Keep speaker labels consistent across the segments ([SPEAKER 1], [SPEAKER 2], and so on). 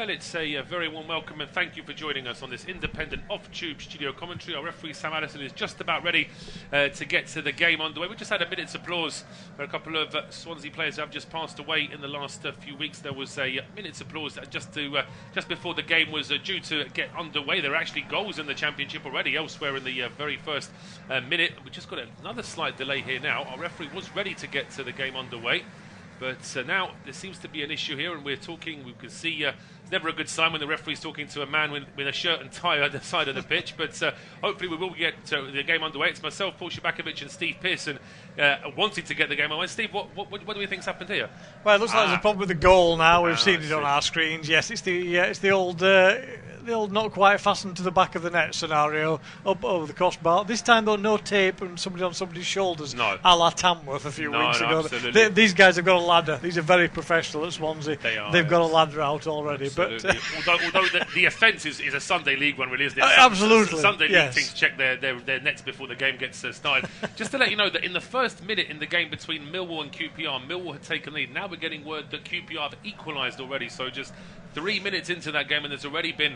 [SPEAKER 1] Well, it's a very warm welcome and thank you for joining us on this independent off-tube studio commentary. Our referee Sam Addison is just about ready to get to the game underway. We just had a minute's applause for a couple of Swansea players who have just passed away in the last few weeks. There was a minute's applause just before the game was due to get underway. There are actually goals in the Championship already elsewhere in the very first minute. We just got another slight delay here now. Our referee was ready to get to the game underway. But now there seems to be an issue here, and we can see it's never a good sign when the referee's talking to a man with a shirt and tie on the side of the pitch. But hopefully we will get the game underway. It's myself, Paul Szczerbakowicz, and Steve Pearson wanting to get the game underway. Steve, what do you think's happened here?
[SPEAKER 2] Well, it looks like there's a problem with the goal now. We've seen it on our screens. Yes, it's the old not quite fastened to the back of the net scenario up over the crossbar. This time, though, no tape and somebody on somebody's shoulders, a la Tamworth a few weeks ago. These guys have got a ladder. These are very professional at Swansea. They've got a ladder out already.
[SPEAKER 1] Absolutely. But although the offence is a Sunday League one, really, isn't it?
[SPEAKER 2] Absolutely.
[SPEAKER 1] Sunday League teams check their nets before the game gets started. Just to let you know that in the first minute in the game between Millwall and QPR, Millwall had taken lead. Now we're getting word that QPR have equalised already. So just 3 minutes into that game, and there's already been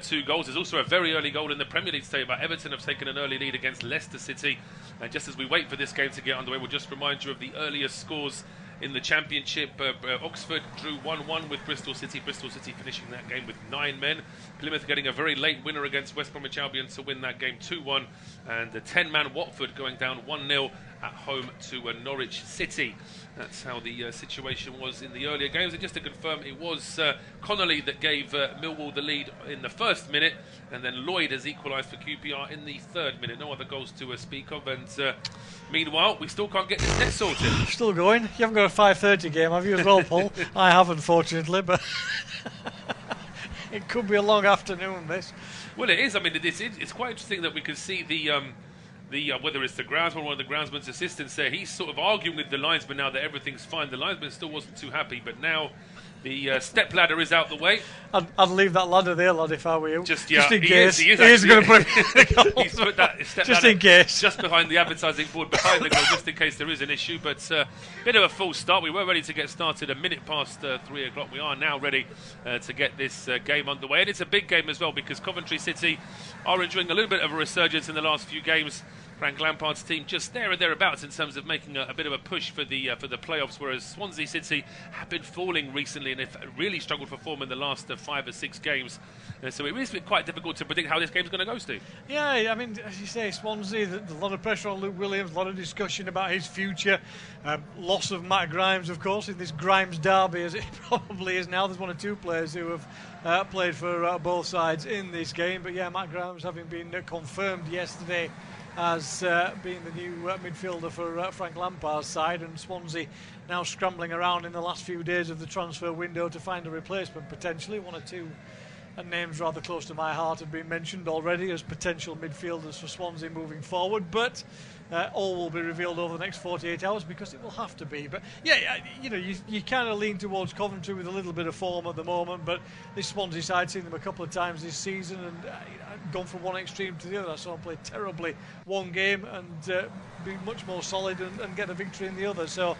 [SPEAKER 1] 2 goals. There's also a very early goal in the Premier League today about Everton have taken an early lead against Leicester City. And just as we wait for this game to get underway, we'll just remind you of the earliest scores in the Championship. Oxford drew 1-1 with Bristol City. Bristol City finishing that game with 9 men. Plymouth getting a very late winner against West Bromwich Albion to win that game 2-1. And the 10-man Watford going down 1-0 at home to Norwich City. That's how the situation was in the earlier games. And just to confirm, it was Connolly that gave Millwall the lead in the first minute, and then Lloyd has equalised for QPR in the third minute. No other goals to speak of. And meanwhile, we still can't get this net sorted.
[SPEAKER 2] Still going. You haven't got a 5:30 game, have you, as well, Paul? I have, unfortunately, but it could be a long afternoon, this.
[SPEAKER 1] Well, it is. I mean, it's quite interesting that we can see the whether it's the groundsman or one of the groundsman's assistants there, he's sort of arguing with the linesman now that everything's fine. The linesman still wasn't too happy, but now the step ladder is out the way.
[SPEAKER 2] I'd leave that ladder there, lad, if I were you.
[SPEAKER 1] Just
[SPEAKER 2] in
[SPEAKER 1] case.
[SPEAKER 2] He is going to put
[SPEAKER 1] he's put that step
[SPEAKER 2] just
[SPEAKER 1] ladder
[SPEAKER 2] in case.
[SPEAKER 1] just behind the advertising board behind the goal, just in case there is an issue. But bit of a full start. We were ready to get started a minute past 3 o'clock. We are now ready to get this game underway. And it's a big game as well, because Coventry City are enjoying a little bit of a resurgence in the last few games. Frank Lampard's team just there or thereabouts in terms of making a bit of a push for the playoffs, whereas Swansea City have been falling recently and have really struggled for form in the last 5 or 6 games. So it is quite difficult to predict how this game's going to go, Steve.
[SPEAKER 2] Yeah, I mean, as you say, Swansea, a lot of pressure on Luke Williams, a lot of discussion about his future. Loss of Matt Grimes, of course, in this Grimes derby, as it probably is now. There's 1 or 2 players who have played for both sides in this game. But yeah, Matt Grimes having been confirmed yesterday as being the new midfielder for Frank Lampard's side, and Swansea now scrambling around in the last few days of the transfer window to find a replacement potentially. 1 or 2 names rather close to my heart have been mentioned already as potential midfielders for Swansea moving forward, but all will be revealed over the next 48 hours because it will have to be. But yeah, you kind of lean towards Coventry with a little bit of form at the moment, but this Swansea side, seen them a couple of times this season and gone from one extreme to the other. I saw them play terribly one game and be much more solid and get a victory in the other. So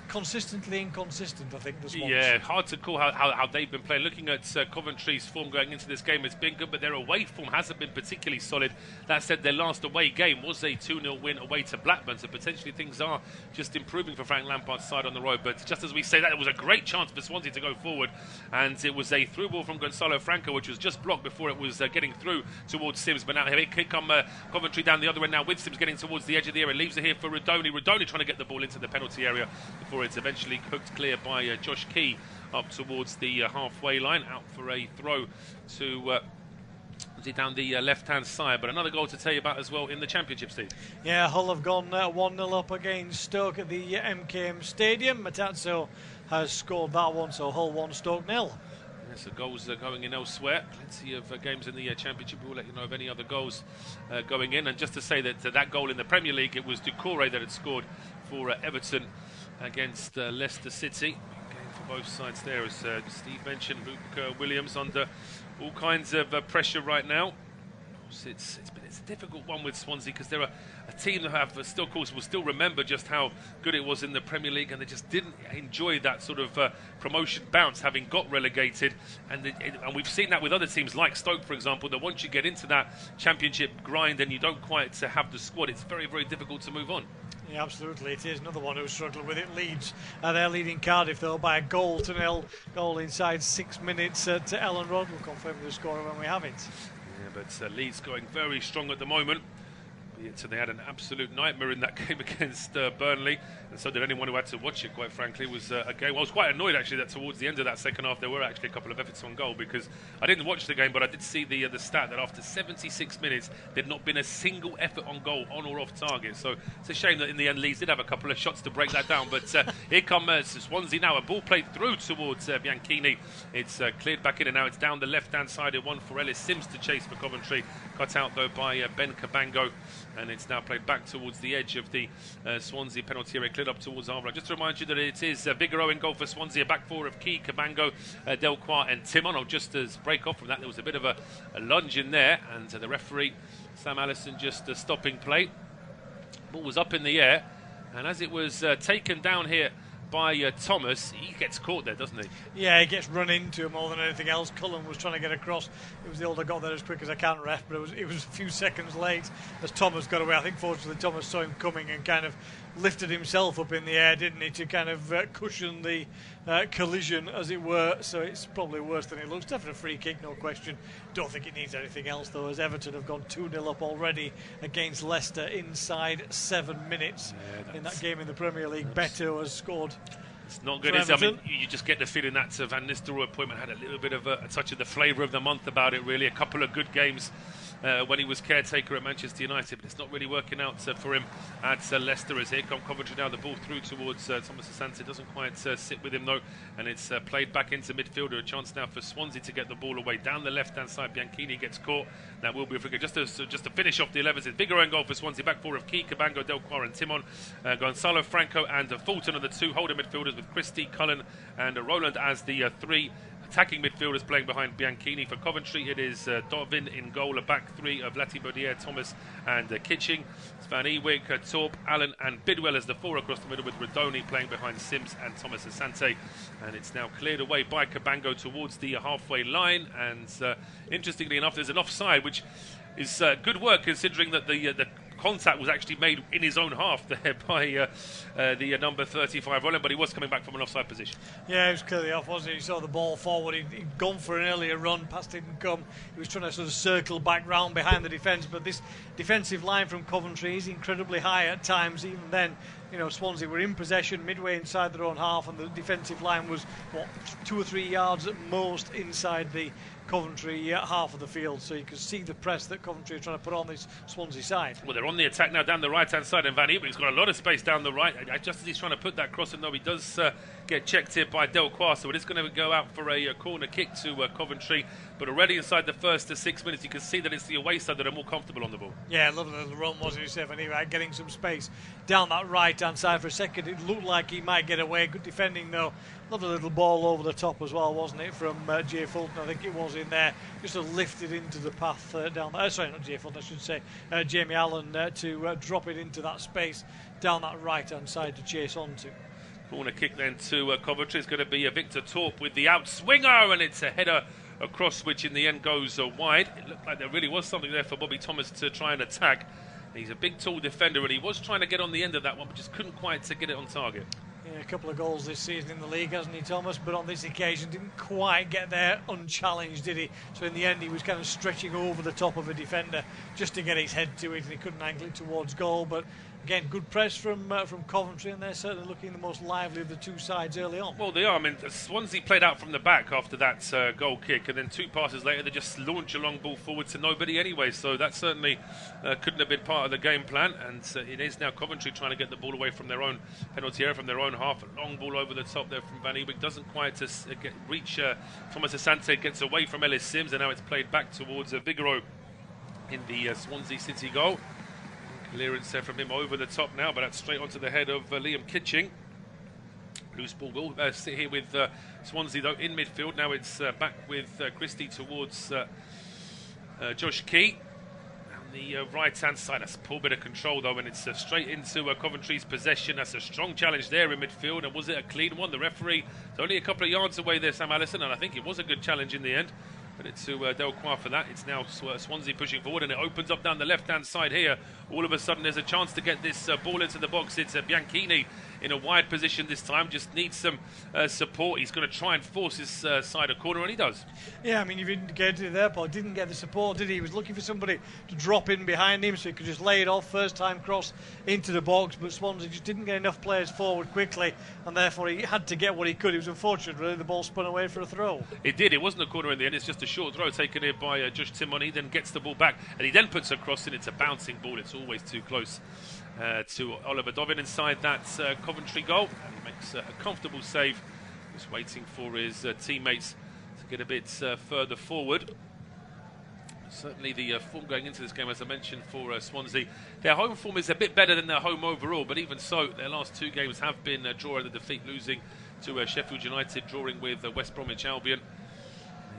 [SPEAKER 2] consistently inconsistent, I think, this one.
[SPEAKER 1] Yeah, hard to call how they've been playing. Looking at Coventry's form going into this game, it's been good, but their away form hasn't been particularly solid. That said, their last away game was a 2-0 win away to Blackburn, so potentially things are just improving for Frank Lampard's side on the road. But just as we say that, it was a great chance for Swansea to go forward, and it was a through ball from Gonzalo Franco, which was just blocked before it was getting through towards Sims. But now here come Coventry down the other end now, with Sims getting towards the edge of the area. Leaves it here for Rodoni. Rodoni trying to get the ball into the penalty area before it's eventually hooked clear by Josh Key up towards the halfway line, out for a throw to down the left-hand side. But another goal to tell you about as well in the Championship, Steve.
[SPEAKER 2] Yeah, Hull have gone 1-0 up against Stoke at the MKM Stadium. Matazzo has scored that one, so Hull 1, Stoke 0.
[SPEAKER 1] Yes, the goals are going in elsewhere. Plenty of games in the Championship. We'll let you know of any other goals going in. And just to say that that goal in the Premier League, it was Doucouré that had scored for Everton against Leicester City. Game for both sides there, as Steve mentioned. Luke Williams under all kinds of pressure right now. It's a difficult one with Swansea because they're a team have still, of course, will still remember just how good it was in the Premier League, and they just didn't enjoy that sort of promotion bounce, having got relegated. And we've seen that with other teams like Stoke, for example, that once you get into that Championship grind and you don't quite have the squad, it's very, very difficult to move on.
[SPEAKER 2] Yeah, absolutely. It is another one who's struggling with it. Leeds, they're leading Cardiff, though, by a 1-0 goal inside 6 minutes to Ellen Road. We'll confirm the score when we have it.
[SPEAKER 1] Yeah, but Leeds going very strong at the moment. So they had an absolute nightmare in that game against Burnley, and so did anyone who had to watch it, quite frankly. It was a game. I was quite annoyed, actually, that towards the end of that second half there were actually a couple of efforts on goal, because I didn't watch the game, but I did see the stat that after 76 minutes there'd not been a single effort on goal, on or off target. So it's a shame that in the end Leeds did have a couple of shots to break that down. But here come Swansea now. A ball played through towards Bianchini. It's cleared back in, and now it's down the left-hand side. It one for Ellis Sims to chase for Coventry. Cut out, though, by Ben Cabango. And it's now played back towards the edge of the Swansea penalty area, cleared up towards Arvra. Just to remind you that it is Vigoro in goal for Swansea, a back four of Key, Cabango, Delquart and Timon. Just as break off from that, there was a bit of a lunge in there, and the referee, Sam Allison, just stopping play. Ball was up in the air, and as it was taken down here by Thomas, he gets caught there, doesn't he?
[SPEAKER 2] Yeah, he gets run into more than anything else. Cullen was trying to get across. It was the old I got there as quick as I can, ref, but it was a few seconds late as Thomas got away. I think fortunately Thomas saw him coming and kind of lifted himself up in the air, didn't he, to kind of cushion the collision, as it were. So it's probably worse than it looks. Definitely a free kick, no question. Don't think it needs anything else, though, as Everton have gone 2-0 up already against Leicester inside 7 minutes in that game in the Premier League. Beto has scored.
[SPEAKER 1] It's not good, is it? I mean, you just get the feeling that Van Nistelrooy appointment had a little bit of a touch of the flavour of the month about it, really. A couple of good games when he was caretaker at Manchester United, but it's not really working out for him at Leicester. As here come Coventry now, the ball through towards Thomas Asante. Doesn't quite sit with him, though, and it's played back into midfielder. A chance now for Swansea to get the ball away down the left-hand side. Bianchini gets caught. That will be a free kick. Just to finish off the 11s, it's bigger own goal for Swansea. Back four of Key, Cabango, Delquart and Timon. Gonzalo, Franco and Fulton are the two holding midfielders, with Christie, Cullen and Roland as the three attacking midfielders playing behind Bianchini. For Coventry, it is Dovin in goal, a back three of Latibaudiere, Thomas and Kitching. It's Van Ewijk, Torp, Allen and Bidwell as the four across the middle, with Rodoni playing behind Sims and Thomas Asante. And it's now cleared away by Cabango towards the halfway line. And interestingly enough, there's an offside, which is good work considering that the contact was actually made in his own half there by the number 35 Roland, but he was coming back from an offside position.
[SPEAKER 2] Yeah, he was clearly off, wasn't he? He saw the ball forward. He'd gone for an earlier run, past didn't come. He was trying to sort of circle back round behind the defence, but this defensive line from Coventry is incredibly high at times. Even then, you know, Swansea were in possession midway inside their own half, and the defensive line was, 2 or 3 yards at most inside the Coventry half of the field, so you can see the press that Coventry are trying to put on this Swansea side.
[SPEAKER 1] Well, they're on the attack now down the right-hand side, and Van Ewijk has got a lot of space down the right. Just as he's trying to put that cross in, though, he does get checked here by Delquart, so it is going to go out for a corner kick to Coventry. But already inside the first 6 minutes, you can see that it's the away side that are more comfortable on the ball. Yeah,
[SPEAKER 2] lovely little run, wasn't it, Van Ewijk, getting some space down that right-hand side for a second. It looked like he might get away. Good defending, though. Lovely little ball over the top as well, wasn't it, from Jay Fulton? I think it was in there. Just lifted into the path down there. Sorry, not Jay Fulton, I should say. Jamie Allen to drop it into that space down that right-hand side to chase on to.
[SPEAKER 1] Corner kick then to Coventry. It's going to be Victor Torp with the outswinger, and it's a header across, which in the end goes wide. It looked like there really was something there for Bobby Thomas to try and attack. He's a big, tall defender, and he was trying to get on the end of that one, but just couldn't quite get it on target.
[SPEAKER 2] Yeah, a couple of goals this season in the league, hasn't he, Thomas? But on this occasion, didn't quite get there unchallenged, did he? So in the end, he was kind of stretching over the top of a defender just to get his head to it, and he couldn't angle it towards goal. But again, good press from Coventry, and they're certainly looking the most lively of the two sides early on.
[SPEAKER 1] Well, they are. I mean, Swansea played out from the back after that goal kick, and then 2 passes later, they just launch a long ball forward to nobody anyway. So that certainly couldn't have been part of the game plan. And it is now Coventry trying to get the ball away from their own penalty area, from their own half. A long ball over the top there from Van Ewijk. Doesn't quite reach Thomas Asante. Gets away from Ellis Sims, and now it's played back towards Vigoro in the Swansea City goal. Clearance there from him over the top now, but that's straight onto the head of Liam Kitching. Loose ball will sit here with Swansea, though, in midfield. Now it's back with Christie towards Josh Key. And the right-hand side. That's a poor bit of control, though, and it's straight into Coventry's possession. That's a strong challenge there in midfield, and was it a clean one? The referee is only a couple of yards away there, Sam Allison, and I think it was a good challenge in the end. But it's to Delcroix for that. It's now Swansea pushing forward, and it opens up down the left-hand side here. All of a sudden, there's a chance to get this ball into the box. It's Bianchini in a wide position this time. Just needs some support. He's going to try and force his side a corner, and he does.
[SPEAKER 2] Yeah, I mean, you've indicated it there, Paul. Didn't get the support, did he? He was looking for somebody to drop in behind him so he could just lay it off, first-time cross into the box. But Swansea just didn't get enough players forward quickly, and therefore he had to get what he could. It was unfortunate, really. The ball spun away for a throw.
[SPEAKER 1] It did. It wasn't a corner in the end. It's just a short throw taken here by Josh Timon. He then gets the ball back, and he then puts a cross in. It's a bouncing ball. It's always too close to Oliver Dovin inside that Coventry goal. And he makes a comfortable save, just waiting for his teammates to get a bit further forward. Certainly the form going into this game, as I mentioned, for Swansea, their home form is a bit better than their home overall, but even so, their last two games have been a draw and a defeat, losing to Sheffield United, drawing with West Bromwich Albion.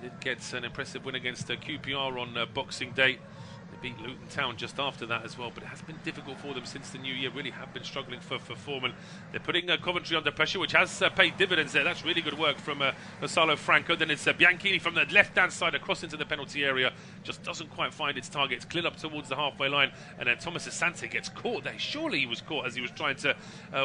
[SPEAKER 1] They did get an impressive win against QPR on Boxing Day. They beat Luton Town just after that as well, but it has been difficult for them since the new year. Really have been struggling for form, and they're putting Coventry under pressure, which has paid dividends there. That's really good work from Gonzalo Franco. Then it's Bianchini from the left-hand side across into the penalty area. Just doesn't quite find its target. It's cleared up towards the halfway line, and then Thomas Asante gets caught there. Surely he was caught as he was trying to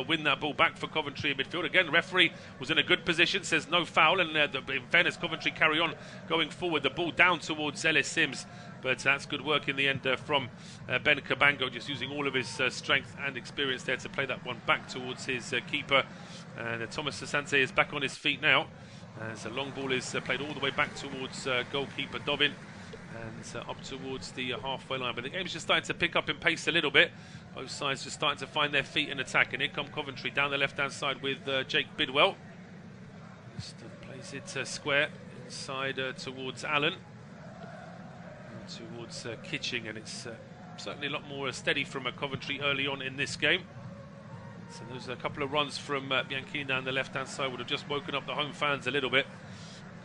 [SPEAKER 1] win that ball back for Coventry in midfield. Again, the referee was in a good position, says no foul, and in fairness, Coventry carry on going forward. The ball down towards Ellis Sims. But that's good work in the end from Ben Cabango, just using all of his strength and experience there to play that one back towards his keeper. And Thomas Asante is back on his feet now, as a long ball is played all the way back towards goalkeeper Dovin and up towards the halfway line. But the game's just starting to pick up in pace a little bit. Both sides just starting to find their feet in attack. And here come Coventry down the left-hand side with Jake Bidwell. Just plays it square inside towards Allen. Towards Kitching, and it's certainly a lot more steady from Coventry early on in this game. So there's a couple of runs from Bianchini down the left-hand side would have just woken up the home fans a little bit.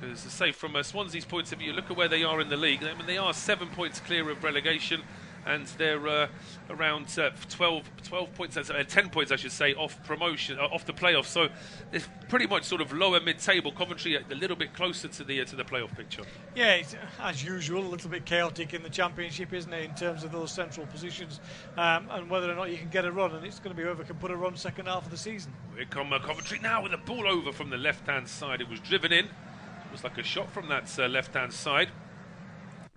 [SPEAKER 1] Because, to say, from Swansea's point of view, look at where they are in the league. I mean, they are 7 points clear of relegation, and they're around 12 points, 10 points, I should say, off promotion, off the playoffs. So it's pretty much sort of lower mid-table. Coventry a little bit closer to the playoff picture.
[SPEAKER 2] Yeah, it's, as usual, a little bit chaotic in the Championship, isn't it, in terms of those central positions and whether or not you can get a run. And it's going to be whoever can put a run second half of the season.
[SPEAKER 1] Here come Coventry now with the ball over from the left-hand side. It was driven in. It was like a shot from that left-hand side.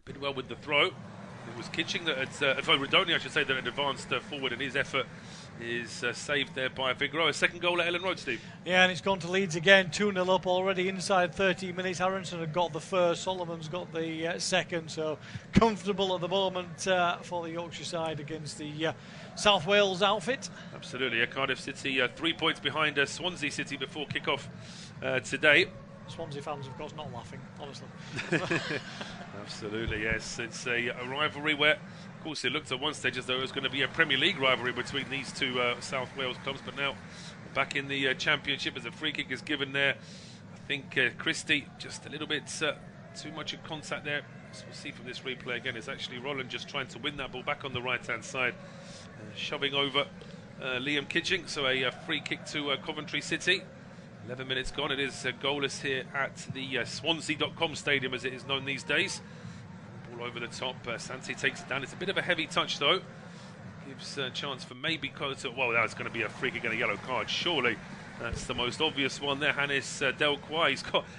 [SPEAKER 1] Bidwell with the throw. It was Kitching that had, Rodoni, I should say, that had advanced forward, and his effort is saved there by Figueroa. Second goal at Ellen Road, Steve. Yeah,
[SPEAKER 2] and it's gone to Leeds again, 2-0 up already inside 30 minutes. Aronson had got the first, Solomon's got the second, so comfortable at the moment for the Yorkshire side against the South Wales outfit.
[SPEAKER 1] Absolutely, Cardiff City 3 points behind Swansea City before kick-off today.
[SPEAKER 2] Swansea fans, of course, not laughing, honestly.
[SPEAKER 1] Absolutely, yes. It's a rivalry where, of course, it looked at one stage as though it was going to be a Premier League rivalry between these two South Wales clubs, but now back in the Championship as a free kick is given there. I think Christie just a little bit too much in contact there. As we'll see from this replay again, it's actually Roland just trying to win that ball back on the right-hand side, shoving over Liam Kitching. So a free kick to Coventry City. 11 minutes gone. It is goalless here at the Swansea.com stadium, as it is known these days. Ball over the top. Santi takes it down. It's a bit of a heavy touch, though. Gives a chance for maybe Coulter. Well, that's going to be a free kick and a yellow card, surely. That's the most obvious one there. Hannes Delcroix.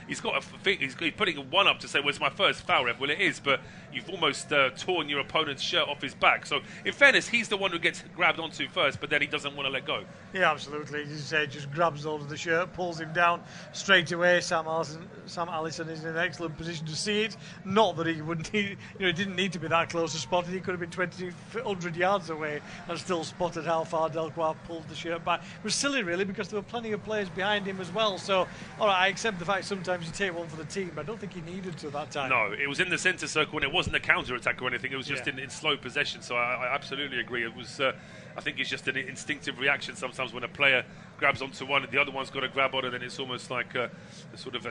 [SPEAKER 1] He's putting one up to say, well, it's my first foul, ref. Well, it is, but you've almost torn your opponent's shirt off his back. So, in fairness, he's the one who gets grabbed onto first, but then he doesn't want to let go.
[SPEAKER 2] Yeah, absolutely. He just grabs hold of the shirt, pulls him down straight away. Sam Allison is in an excellent position to see it. Not that he wouldn't, he didn't need to be that close to spot it. He could have been 100 yards away and still spotted how far Delcroix pulled the shirt back. It was silly, really, because there were plenty of players behind him as well. So, all right, I accept the fact sometimes you take one for the team, but I don't think he needed to that time.
[SPEAKER 1] No, it was in the centre circle, and it wasn't a counter-attack or anything. It was just in slow possession. So I absolutely agree. It was. I think it's just an instinctive reaction sometimes when a player grabs onto one, and the other one's got to grab on, and then it's almost like a sort of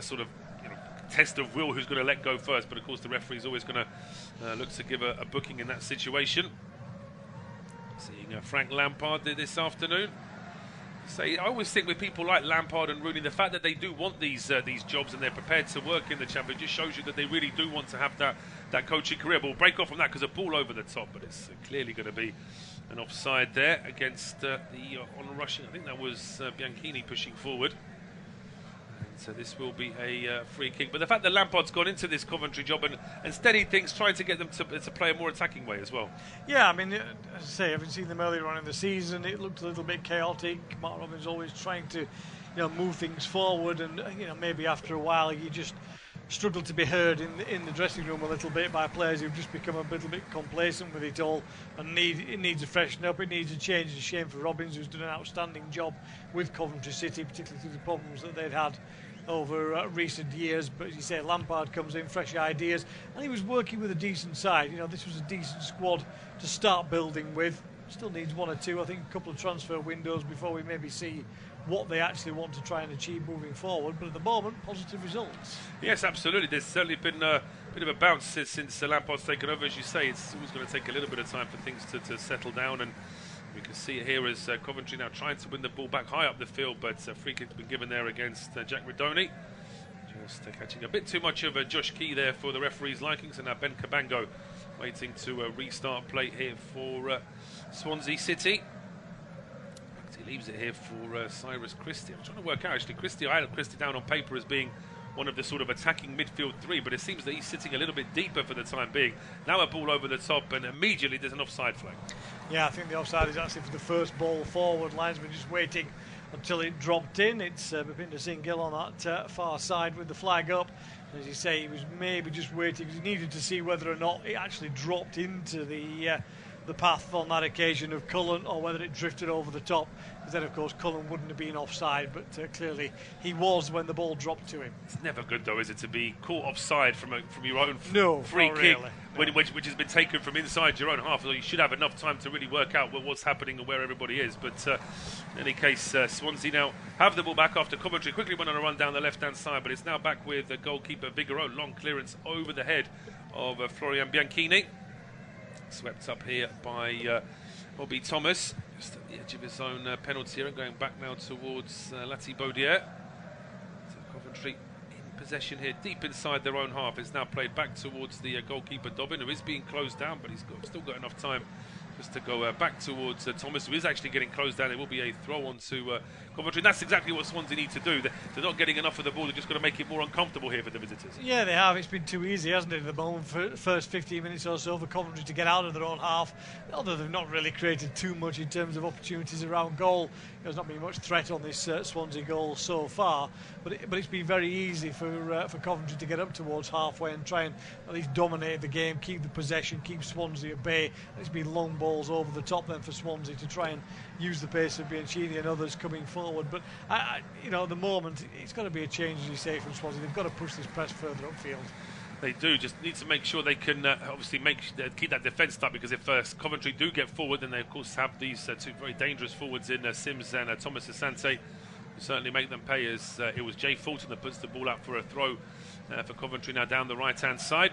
[SPEAKER 1] test of will who's going to let go first, but of course the referee's always going to look to give a booking in that situation. Seeing Frank Lampard this afternoon. I always think with people like Lampard and Rooney, the fact that they do want these jobs and they're prepared to work in the Championship just shows you that they really do want to have that coaching career. But we'll break off from that because a ball over the top, but it's clearly going to be an offside there against the on rushing. I think that was Bianchini pushing forward. So this will be a free kick. But the fact that Lampard's gone into this Coventry job and steadied things, trying to get them to play a more attacking way as well. Yeah,
[SPEAKER 2] I mean, as I say, having seen them earlier on in the season, it looked a little bit chaotic. Mark Robins always trying to, move things forward, and maybe after a while you just struggle to be heard in the dressing room a little bit by players who've just become a little bit complacent with it all, and it needs a freshen up, it needs a change. It's a shame for Robins, who's done an outstanding job with Coventry City, particularly through the problems that they'd had over recent years. But as you say, Lampard comes in, fresh ideas, and he was working with a decent side. This was a decent squad to start building with. Still needs one or two, I think, a couple of transfer windows before we maybe see what they actually want to try and achieve moving forward. But at the moment, positive results.
[SPEAKER 1] Yes, absolutely. There's certainly been a bit of a bounce since Lampard's taken over. As you say, it's always going to take a little bit of time for things to settle down, and we can see it here as Coventry now trying to win the ball back high up the field, but a free kick's been given there against Jack Redoni. Just catching a bit too much of Josh Key there for the referee's likings, and now Ben Cabango waiting to restart play here for Swansea City. He leaves it here for Cyrus Christie. I'm trying to work out, actually, I had Christie down on paper as being one of the sort of attacking midfield three, but it seems that he's sitting a little bit deeper for the time being. Now a ball over the top, and immediately there's an offside flag.
[SPEAKER 2] Yeah, I think the offside is actually for the first ball forward. Linesman just waiting until it dropped in. It's Bhupinder Singh Gill on that far side with the flag up. As you say, he was maybe just waiting because he needed to see whether or not it actually dropped into the path on that occasion of Cullen, or whether it drifted over the top, because then of course Cullen wouldn't have been offside, but clearly he was when the ball dropped to him.
[SPEAKER 1] It's never good though, is it, to be caught offside from your own free kick,
[SPEAKER 2] really.
[SPEAKER 1] which has been taken from inside your own half. So you should have enough time to really work out what's happening and where everybody is. But in any case, Swansea now have the ball back after Coventry quickly went on a run down the left hand side, but it's now back with the goalkeeper Vigoro. Long clearance over the head of Florian Bianchini. Swept up here by Bobby Thomas, just at the edge of his own penalty area, going back now towards Lati Baudier. So Coventry in possession here, deep inside their own half. It's now played back towards the goalkeeper Dobbin, who is being closed down, but he's still got enough time just to go back towards Thomas, who is actually getting closed down. It will be a throw on to Coventry. And that's exactly what Swansea need to do. They're not getting enough of the ball. They're just going to make it more uncomfortable here for the visitors.
[SPEAKER 2] Yeah, they have. It's been too easy, hasn't it, at the moment, for the first 15 minutes or so for Coventry to get out of their own half. Although they've not really created too much in terms of opportunities around goal. There's not been much threat on this Swansea goal so far. But it's been very easy for Coventry to get up towards halfway and try and at least dominate the game, keep the possession, keep Swansea at bay. And it's been long balls over the top then for Swansea to try and use the pace of Bianchini and others coming forward. But at the moment, it's got to be a change, as you say, from Swansea. They've got to push this press further upfield.
[SPEAKER 1] They do, just need to make sure they can obviously keep that defence up, because if Coventry do get forward, then they of course have these two very dangerous forwards in Sims and Thomas Asante, who certainly make them pay, as it was Jay Fulton that puts the ball out for a throw for Coventry now down the right hand side.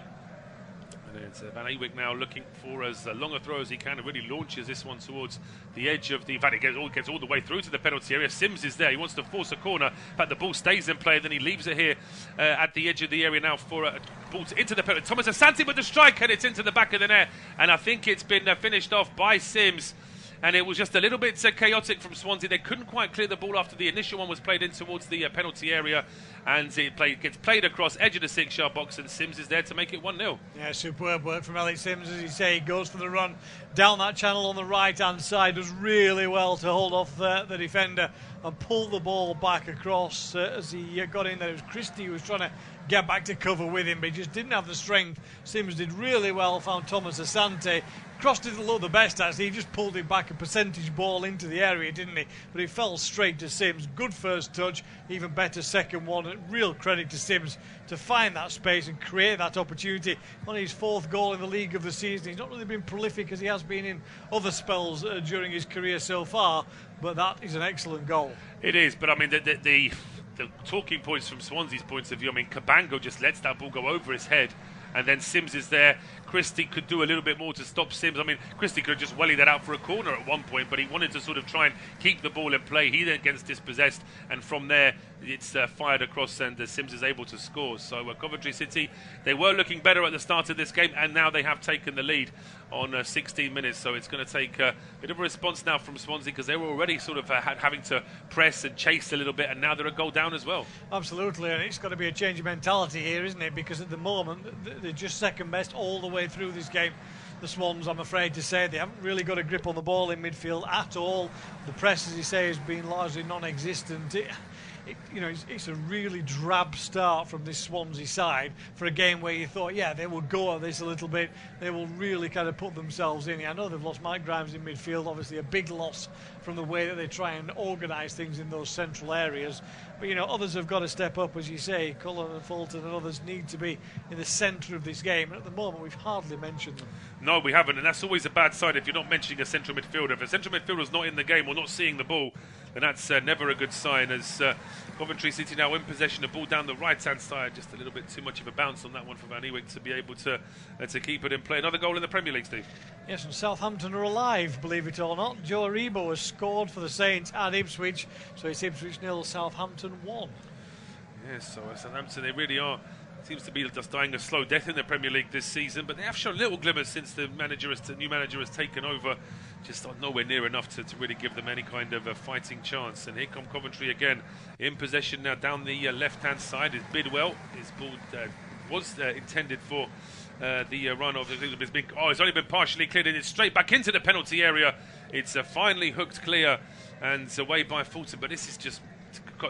[SPEAKER 1] And it's Van Ewijk now looking for as long a throw as he can, and really launches this one towards the edge of the... In fact, it gets all the way through to the penalty area. Sims is there. He wants to force a corner. In fact, the ball stays in play, then he leaves it here at the edge of the area now for a ball into the penalty. Thomas Asante with the strike, and it's into the back of the net. And I think it's been finished off by Sims. And it was just a little bit chaotic from Swansea. They couldn't quite clear the ball after the initial one was played in towards the penalty area, and it gets played across edge of the 6-yard box, and Sims is there to make it 1-0.
[SPEAKER 2] Yeah, superb work from Elliot Sims, as you say. He goes for the run down that channel on the right-hand side, does really well to hold off the defender and pull the ball back across as he got in there. It was Christie who was trying to get back to cover with him, but he just didn't have the strength. Sims did really well, found Thomas Asante. Crossed didn't look the best, actually. He just pulled it back, a percentage ball into the area, didn't he? But it fell straight to Sims. Good first touch, even better second one. Real credit to Sims to find that space and create that opportunity. On his 4th goal in the league of the season. He's not really been prolific as he has been in other spells during his career so far, but that is an excellent goal.
[SPEAKER 1] It is, but I mean, the the talking points from Swansea's point of view, I mean, Cabango just lets that ball go over his head, and then Sims is there. Christie could do a little bit more to stop Sims. I mean, Christie could have just wellied that out for a corner at one point, but he wanted to sort of try and keep the ball in play. He then gets dispossessed, and from there it's fired across, and Sims is able to score. So Coventry City, they were looking better at the start of this game, and now they have taken the lead on 16 minutes. So it's going to take a bit of a response now from Swansea, because they were already sort of having to press and chase a little bit, and now they're a goal down as well.
[SPEAKER 2] Absolutely, and it's got to be a change of mentality here, isn't it? Because at the moment they're just second best all the way through this game. The Swans, I'm afraid to say, they haven't really got a grip on the ball in midfield at all. The press, as you say, has been largely non-existent. It's a really drab start from this Swansea side for a game where you thought, yeah, they will go at this a little bit. They will really kind of put themselves in. I know they've lost Mike Grimes in midfield, obviously a big loss from the way that they try and organise things in those central areas. But, others have got to step up, as you say. Cullen and Fulton and others need to be in the centre of this game. And at the moment, we've hardly mentioned them.
[SPEAKER 1] No, we haven't, and that's always a bad sign if you're not mentioning a central midfielder. If a central midfielder's not in the game or not seeing the ball, then that's never a good sign. As Coventry City now in possession, the ball down the right-hand side, just a little bit too much of a bounce on that one for Van Ewijk to be able to keep it in play. Another goal in the Premier League, Steve.
[SPEAKER 2] Yes, and Southampton are alive, believe it or not. Joe Aribo has scored for the Saints at Ipswich, so it's Ipswich 0, Southampton 1.
[SPEAKER 1] Yes, so Southampton, they really are. Seems to be just dying a slow death in the Premier League this season, but they have shown little glimmers since the new manager has taken over. Just nowhere near enough to really give them any kind of a fighting chance. And here come Coventry again in possession now down the left-hand side. Is Bidwell. His ball was intended for the run of it's only been partially cleared, and it's straight back into the penalty area. It's finally hooked clear and away by Fulton, but this is just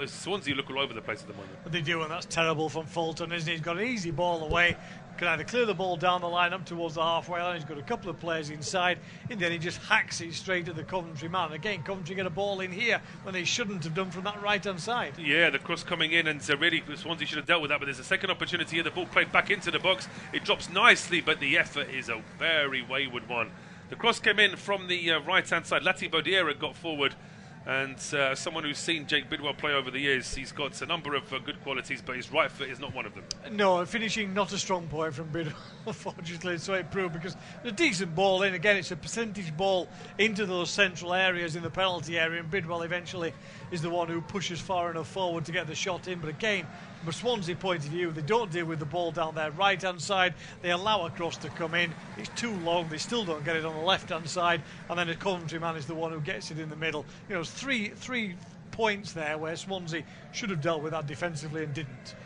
[SPEAKER 1] Swansea look all over the place at the moment.
[SPEAKER 2] But they do, and that's terrible from Fulton, isn't he? He's got an easy ball away, can either clear the ball down the line up towards the halfway line. He's got a couple of players inside. In the end, he just hacks it straight at the Coventry man. Again, Coventry get a ball in here when they shouldn't have done from that right-hand side. Yeah,
[SPEAKER 1] the cross coming in, and really Swansea should have dealt with that, but there's a second opportunity here. The ball played back into the box. It drops nicely, but the effort is a very wayward one. The cross came in from the right-hand side. Lati Bodiera got forward. And someone who's seen Jake Bidwell play over the years, he's got a number of good qualities, but his right foot is not one of them.
[SPEAKER 2] No, finishing not a strong point from Bidwell, unfortunately, so it proved, because it's a decent ball in. Again, it's a percentage ball into those central areas in the penalty area, and Bidwell eventually is the one who pushes far enough forward to get the shot in. But again, from a Swansea point of view, they don't deal with the ball down their right-hand side. They allow a cross to come in. It's too long. They still don't get it on the left-hand side. And then the Coventry man is the one who gets it in the middle. It's three points there where Swansea should have dealt with that defensively and didn't.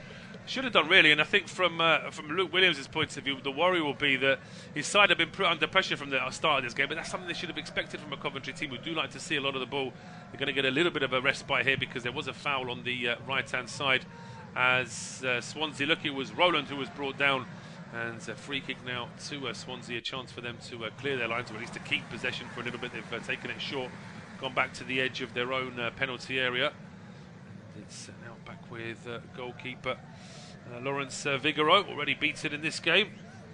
[SPEAKER 1] Should have done, really, and I think from Luke Williams' point of view, the worry will be that his side have been put under pressure from the start of this game, but that's something they should have expected from a Coventry team who do like to see a lot of the ball. They're going to get a little bit of a respite here because there was a foul on the right-hand side as Swansea, look, it was Roland who was brought down, and a free kick now to Swansea, a chance for them to clear their lines, or at least to keep possession for a little bit. They've taken it short, gone back to the edge of their own penalty area. It's now back with goalkeeper Lawrence Vigoureau, already beaten in this game.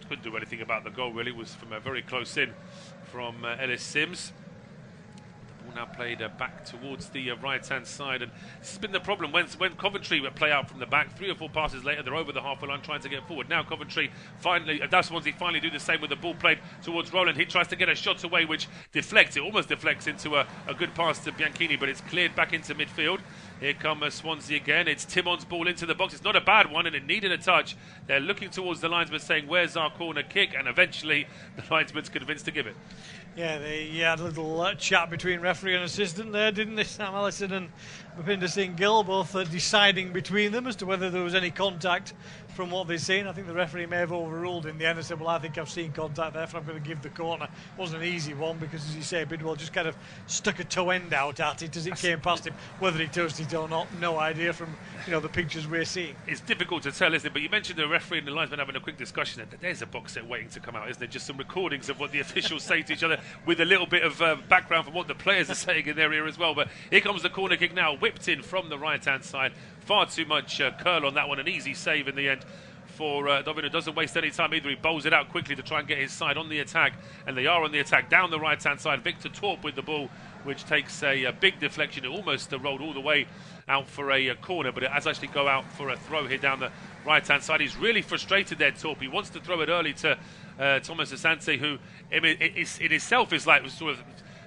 [SPEAKER 1] Couldn't do anything about the goal, really. It was from a very close in from Ellis Sims. The ball now played back towards the right-hand side, and this has been the problem when Coventry play out from the back. 3 or 4 passes later, they're over the halfway line trying to get forward. Now Coventry Swansea finally do the same with the ball played towards Roland. He tries to get a shot away, which deflects. It almost deflects into a good pass to Bianchini, but it's cleared back into midfield. Here come Swansea again. It's Timon's ball into the box. It's not a bad one, and it needed a touch. They're looking towards the linesman saying, where's our corner kick? And eventually the linesman's convinced to give it.
[SPEAKER 2] Yeah, they had a little chat between referee and assistant there, didn't they? Sam Allison and Bhupinder Singh Gill both deciding between them as to whether there was any contact from what they've seen. I think the referee may have overruled in the end and said, well, I think I've seen contact there, so I'm going to give the corner. It wasn't an easy one because, as you say, Bidwell just kind of stuck a toe end out at it as it came past him. Whether he touched it or not, no idea from the pictures we're seeing.
[SPEAKER 1] It's difficult to tell, isn't it? But you mentioned the referee and the linesman having a quick discussion. There's a box set waiting to come out, isn't there? Just some recordings of what the officials say to each other with a little bit of background from what the players are saying in their ear as well. But here comes the corner kick now, whipped in from the right-hand side. Far too much curl on that one, an easy save in the end for Dovin, who doesn't waste any time either. He bowls it out quickly to try and get his side on the attack, and they are on the attack down the right-hand side. Victor Torp with the ball, which takes a big deflection. It almost rolled all the way out for a corner, but it has actually go out for a throw here down the right-hand side. He's really frustrated there, Torp. He wants to throw it early to Thomas Asante, who in itself is like sort of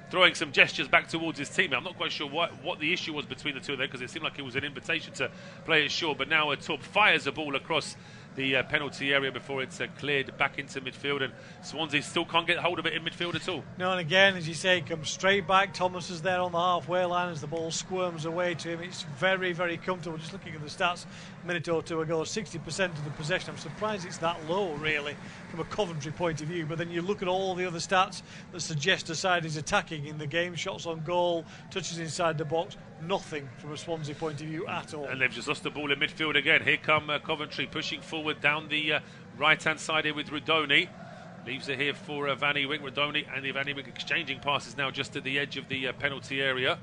[SPEAKER 1] throwing some gestures back towards his teammate. I'm not quite sure what the issue was between the two there, because it seemed like it was an invitation to play it short. But now Torp fires the ball across the penalty area before it's cleared back into midfield, and Swansea still can't get hold of it in midfield at all.
[SPEAKER 2] No, and again, as you say, it comes straight back. Thomas is there on the halfway line as the ball squirms away to him. It's very, very comfortable. Just looking at the stats a minute or two ago, 60% of the possession. I'm surprised it's that low, really, from a Coventry point of view. But then you look at all the other stats that suggest a side is attacking in the game. Shots on goal, touches inside the box. Nothing from a Swansea point of view at all.
[SPEAKER 1] And they've just lost the ball in midfield again. Here come Coventry pushing forward down the right-hand side here with Rudoni. Leaves it here for Van Ewing. Rudoni and Van Ewing exchanging passes now just at the edge of the penalty area.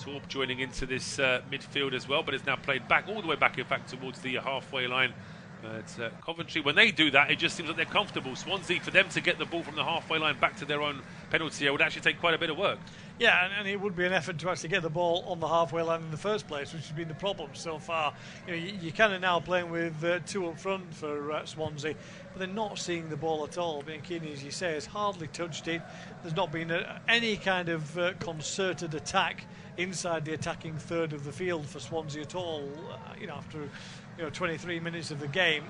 [SPEAKER 1] Torp joining into this midfield as well, but it's now played back, all the way back, in fact, towards the halfway line. But Coventry, when they do that, it just seems like they're comfortable. Swansea, for them to get the ball from the halfway line back to their own penalty area would actually take quite a bit of work.
[SPEAKER 2] Yeah, and it would be an effort to actually get the ball on the halfway line in the first place, which has been the problem so far. You know, you're kind of now playing with two up front for Swansea, but they're not seeing the ball at all. Bianchini, as you say, has hardly touched it. There's not been any kind of concerted attack inside the attacking third of the field for Swansea at all. After 23 minutes of the game,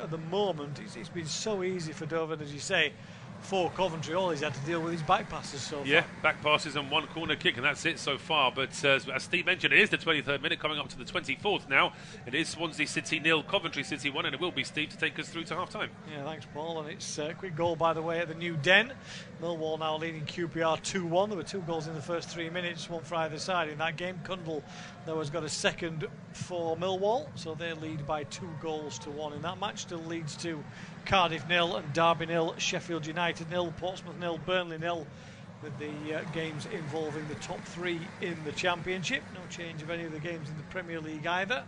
[SPEAKER 2] at the moment, it's been so easy for Dover, as you say, for Coventry. All he's had to deal with is back passes so far.
[SPEAKER 1] Yeah, back passes and one corner kick, and that's it so far. But as Steve mentioned, it is the 23rd minute, coming up to the 24th now. It is Swansea City 0, Coventry City 1, and it will be Steve to take us through to half-time.
[SPEAKER 2] Yeah, thanks, Paul. And it's a quick goal, by the way, at the new Den. Millwall now leading QPR 2-1. There were 2 goals in the first 3 minutes, one for either side in that game. Cundle, though, has got a second for Millwall, so they lead by 2-1 in that match. Still leads to Cardiff 0 and Derby 0, Sheffield United 0, Portsmouth 0, Burnley 0, with the games involving the top 3 in the Championship. No change of any of the games in the Premier League either.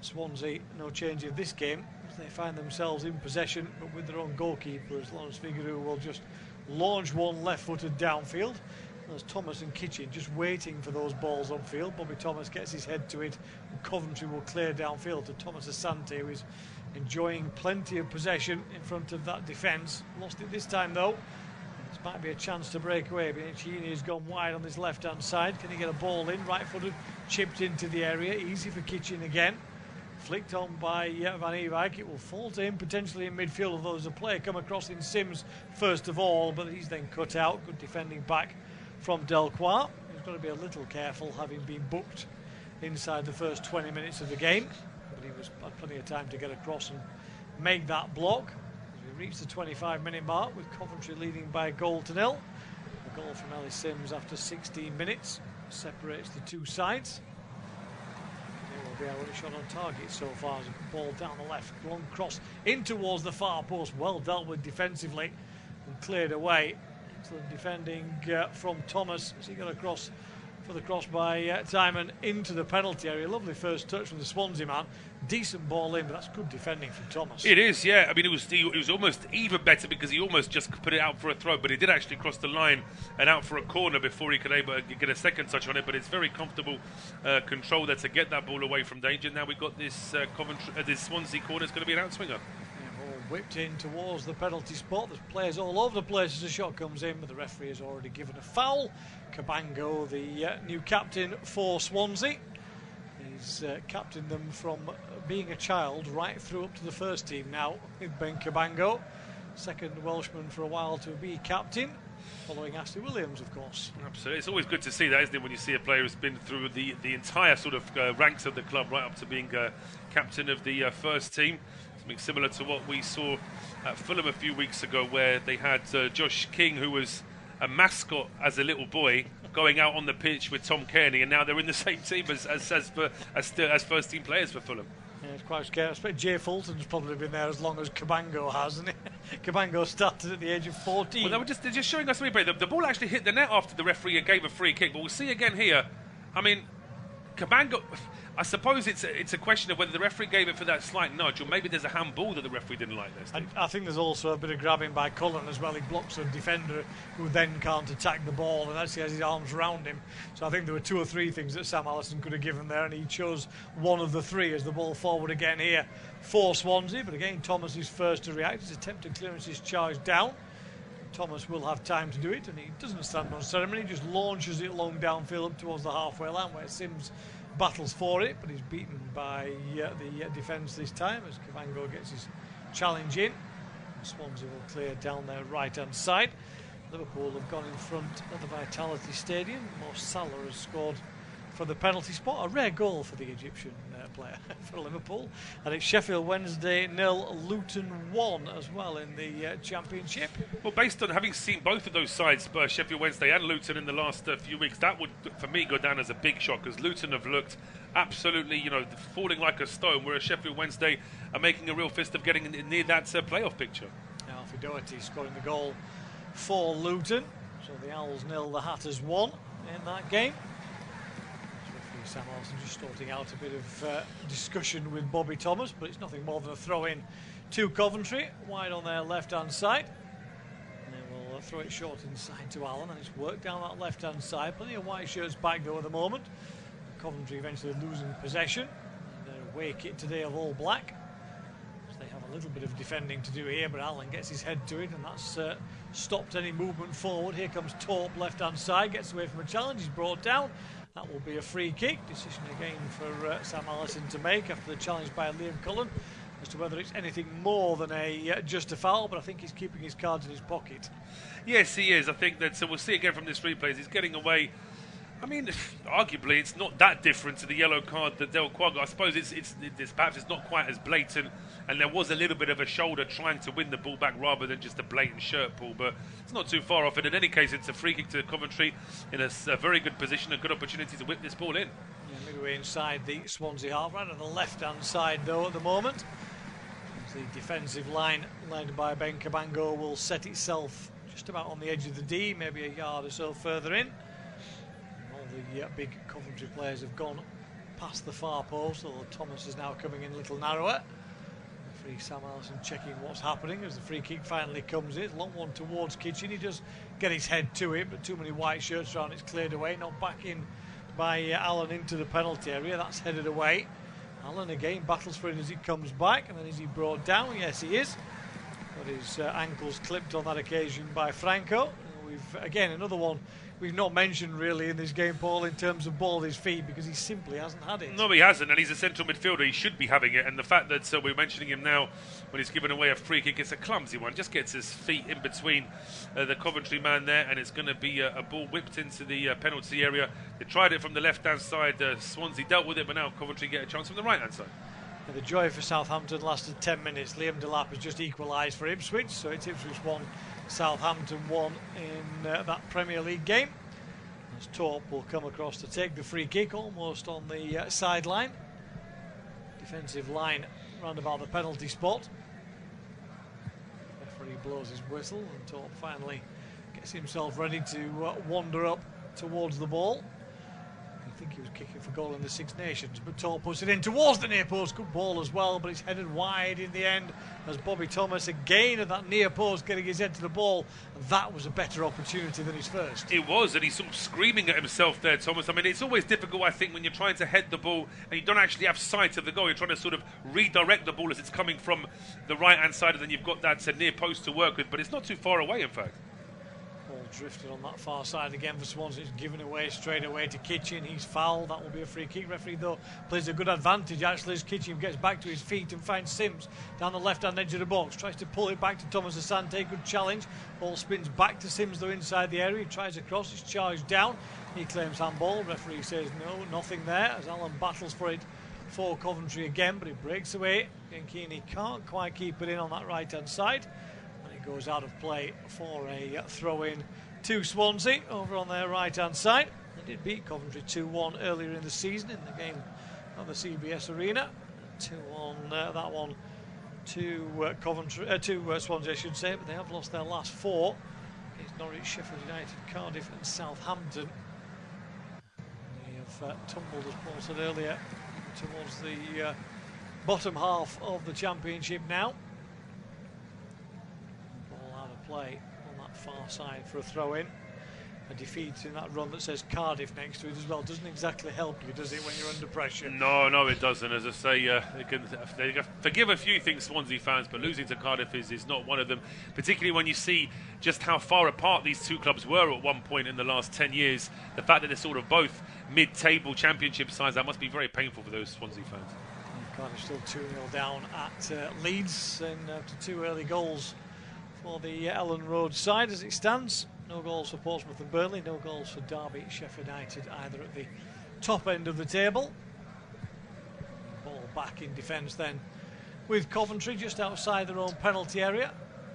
[SPEAKER 2] Swansea, no change of this game, as they find themselves in possession, but with their own goalkeeper, as Lawrence Figueroa will just launch one left-footed downfield. There's Thomas and Kitchen just waiting for those balls upfield. Bobby Thomas gets his head to it, and Coventry will clear downfield to Thomas Asante, who is enjoying plenty of possession in front of that defence. Lost it this time, though. This might be a chance to break away. Bianchini has gone wide on this left-hand side. Can he get a ball in? Right-footed, chipped into the area. Easy for Kitchen again. Flicked on by Van Ewijk. It will fall to him potentially in midfield, although there's a player come across in Sims first of all, but he's then cut out. Good defending back from Delcroix. He's got to be a little careful, having been booked inside the first 20 minutes of the game. But he had plenty of time to get across and make that block. As we reach the 25-minute mark, with Coventry leading by a goal to 0. A goal from Ellis Sims after 16 minutes separates the two sides. They will be our shot on target so far. As a ball down the left, long cross in towards the far post, well dealt with defensively and cleared away. Excellent defending from Thomas as he got across for the cross by Timon into the penalty area. Lovely first touch from the Swansea man. Decent ball in, but that's good defending from Thomas.
[SPEAKER 1] It is, yeah. I mean, it was almost even better because he almost just put it out for a throw, but he did actually cross the line and out for a corner before he could able to get a second touch on it. But it's very comfortable control there to get that ball away from danger. Now we've got this this Swansea corner. It's going to be an outswinger.
[SPEAKER 2] Whipped in towards the penalty spot. There's players all over the place as the shot comes in, but the referee has already given a foul. Cabango, the new captain for Swansea, he's captained them from being a child right through up to the first team now with Ben Cabango, second Welshman for a while to be captain, following Ashley Williams, of course.
[SPEAKER 1] Absolutely. It's always good to see that, isn't it, when you see a player who's been through the entire sort of ranks of the club right up to being captain of the first team. Something similar to what we saw at Fulham a few weeks ago, where they had Josh King, who was a mascot as a little boy, going out on the pitch with Tom Kearney, and now they're in the same team as first team players for Fulham.
[SPEAKER 2] Yeah, it's quite scary. I expect Jay Fulton's probably been there as long as Cabango has, hasn't he? Cabango started at the age of 14.
[SPEAKER 1] Well, they're just showing us something. The ball actually hit the net after the referee gave a free kick, but we'll see again here. I mean, Cabango, I suppose it's a question of whether the referee gave it for that slight nudge, or maybe there's a handball that the referee didn't like there, Steve.
[SPEAKER 2] I think there's also a bit of grabbing by Cullen as well. He blocks a defender who then can't attack the ball and actually has his arms around him. So I think there were 2 or 3 things that Sam Allison could have given there, and he chose one of the 3 as the ball forward again here for Swansea. But again, Thomas is first to react. His attempted clearance is charged down. Thomas will have time to do it, and he doesn't stand on ceremony. He just launches it long downfield up towards the halfway line where Sims battles for it, but he's beaten by the defence this time as Kavango gets his challenge in. Swansea will clear down their right-hand side. Liverpool have gone in front at the Vitality Stadium. Mo Salah has scored for the penalty spot. A rare goal for the Egyptian player for Liverpool. And it's Sheffield Wednesday 0, Luton 1 as well in the Championship.
[SPEAKER 1] Well, based on having seen both of those sides, Sheffield Wednesday and Luton, in the last few weeks, that would, for me, go down as a big shock, because Luton have looked absolutely, falling like a stone, whereas Sheffield Wednesday are making a real fist of getting near that playoff picture.
[SPEAKER 2] Now, Alfie Doherty scoring the goal for Luton. So the Owls 0, the Hatters 1 in that game. Sam Allison just sorting out a bit of discussion with Bobby Thomas, but it's nothing more than a throw in to Coventry, wide on their left-hand side. And they will throw it short inside to Allen, and it's worked down that left-hand side. Plenty of white shirts back though at the moment. Coventry eventually losing possession. And their away kit today of all black. So they have a little bit of defending to do here, but Allen gets his head to it, and that's stopped any movement forward. Here comes Torp, left-hand side, gets away from a challenge, he's brought down. That will be a free kick. Decision again for Sam Allison to make after the challenge by Liam Cullen as to whether it's anything more than just a foul, but I think he's keeping his cards in his pocket.
[SPEAKER 1] Yes, he is. I think that, so we'll see again from this replay, he's getting away. I mean, arguably, it's not that different to the yellow card that Del Quagga. I suppose it's perhaps it's not quite as blatant, and there was a little bit of a shoulder trying to win the ball back rather than just a blatant shirt pull, but it's not too far off. And in any case, it's a free kick to Coventry in a very good position, a good opportunity to whip this ball in.
[SPEAKER 2] Yeah, midway inside the Swansea half, right on the left-hand side though at the moment. The defensive line led by Ben Cabango will set itself just about on the edge of the D, maybe a yard or so further in. The big Coventry players have gone past the far post, although Thomas is now coming in a little narrower. Referee Sam Allison checking what's happening as the free kick finally comes in. Long one towards Kitchen. He does get his head to it, but too many white shirts around. It's cleared away. Not back in by Allen into the penalty area. That's headed away. Allen again battles for it as he comes back, and then is he brought down? Yes, he is. Got his ankles clipped on that occasion by Franco. We've again another one we've not mentioned really in this game, Paul, in terms of ball at his feet, because he simply hasn't had it.
[SPEAKER 1] No, he hasn't, and he's a central midfielder. He should be having it, and the fact that we're mentioning him now when he's given away a free kick, it's a clumsy one. Just gets his feet in between the Coventry man there, and it's going to be a ball whipped into the penalty area. They tried it from the left-hand side. Swansea dealt with it, but now Coventry get a chance from the right-hand side.
[SPEAKER 2] And the joy for Southampton lasted 10 minutes. Liam Delap has just equalised for Ipswich, so it's Ipswich 1, Southampton 1 in that Premier League game. As Torp will come across to take the free kick almost on the sideline. Defensive line round about the penalty spot. Referee blows his whistle and Torp finally gets himself ready to wander up towards the ball. I think he was kicking for goal in the Six Nations, but Torp puts it in towards the near post. Good ball as well, but it's headed wide in the end as Bobby Thomas again at that near post getting his head to the ball. And that was a better opportunity than his first.
[SPEAKER 1] It was, and he's sort of screaming at himself there, Thomas. I mean, it's always difficult, I think, when you're trying to head the ball and you don't actually have sight of the goal. You're trying to sort of redirect the ball as it's coming from the right-hand side, and then you've got that near post to work with, but it's not too far away, in fact.
[SPEAKER 2] Drifted on that far side again for Swansea. It's given away straight away to Kitchen. He's fouled. That will be a free kick. Referee though plays a good advantage actually as Kitchen gets back to his feet and finds Sims down the left hand edge of the box. Tries to pull it back to Thomas Asante. Good challenge. Ball spins back to Sims though inside the area. He tries across. It's charged down. He claims handball. Referee says no, nothing there as Allen battles for it for Coventry again, but it breaks away. Giancini can't quite keep it in on that right hand side. Goes out of play for a throw-in to Swansea over on their right-hand side. They did beat Coventry 2-1 earlier in the season in the game at the CBS Arena. 2-1 that one to Swansea, I should say, but they have lost their last 4 against Norwich, Sheffield United, Cardiff and Southampton. They have tumbled, as Paul said earlier, towards the bottom half of the Championship now. Ball out of play on that far side for a throw-in. A defeat in that run that says Cardiff next to it as well doesn't exactly help you, does it, when you're under pressure?
[SPEAKER 1] No, it doesn't. As I say, they can forgive a few things, Swansea fans, but losing to Cardiff is not one of them, particularly when you see just how far apart these two clubs were at one point in the last 10 years. The fact that they're sort of both mid-table Championship sides, that must be very painful for those Swansea fans.
[SPEAKER 2] Cardiff still 2-0 down at Leeds, and after 2 early goals for the Ellen Road side as it stands. No goals for Portsmouth and Burnley, no goals for Derby, Sheffield United either at the top end of the table. Ball back in defence then with Coventry just outside their own penalty area.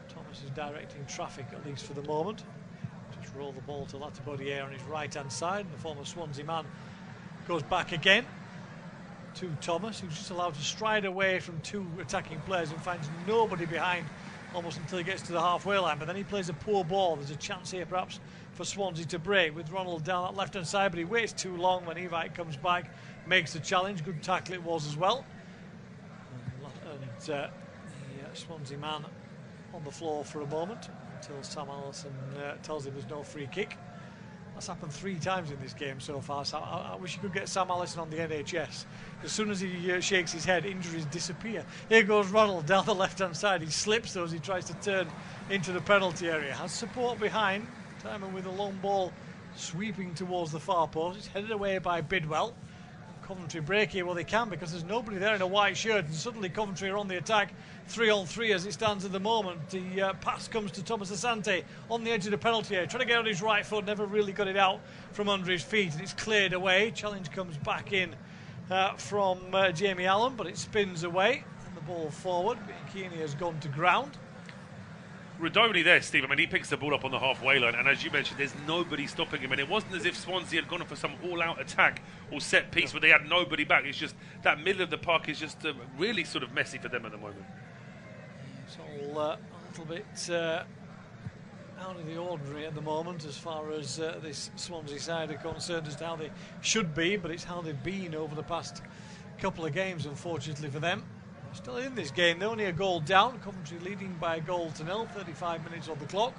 [SPEAKER 2] Thomas is directing traffic, at least for the moment. Just roll the ball to Latibodiere on his right hand side. The former Swansea man goes back again to Thomas, who's just allowed to stride away from two attacking players and finds nobody behind almost until he gets to the halfway line, but then he plays a poor ball. There's a chance here perhaps for Swansea to break with Ronald down that left hand side, but he waits too long when Evite comes back, makes the challenge. Good tackle it was as well, and the Swansea man on the floor for a moment until Sam Allison tells him there's no free kick. That's happened 3 times in this game so far, so I wish you could get Sam Allison on the NHS. As soon as he shakes his head, injuries disappear. Here goes Ronald down the left-hand side. He slips though as he tries to turn into the penalty area. Has support behind. Timon with a long ball sweeping towards the far post. It's headed away by Bidwell. Coventry break here, well they can, because there's nobody there in a white shirt, and suddenly Coventry are on the attack, 3-on-3 as it stands at the moment. The pass comes to Thomas Asante on the edge of the penalty area, trying to get on his right foot, never really got it out from under his feet, and it's cleared away. Challenge comes back in from Jamie Allen, but it spins away, and the ball forward. Bianchini has gone to ground.
[SPEAKER 1] Rodoni there, Steve. I mean, he picks the ball up on the halfway line, and as you mentioned, there's nobody stopping him. And it wasn't as if Swansea had gone for some all-out attack or set piece where they had nobody back. It's just that middle of the park is just really sort of messy for them at the moment.
[SPEAKER 2] It's all a little bit out of the ordinary at the moment as far as this Swansea side are concerned as to how they should be, but it's how they've been over the past couple of games, unfortunately for them. Still in this game, they're only a goal down. Coventry leading by 1-0, 35 minutes on the clock.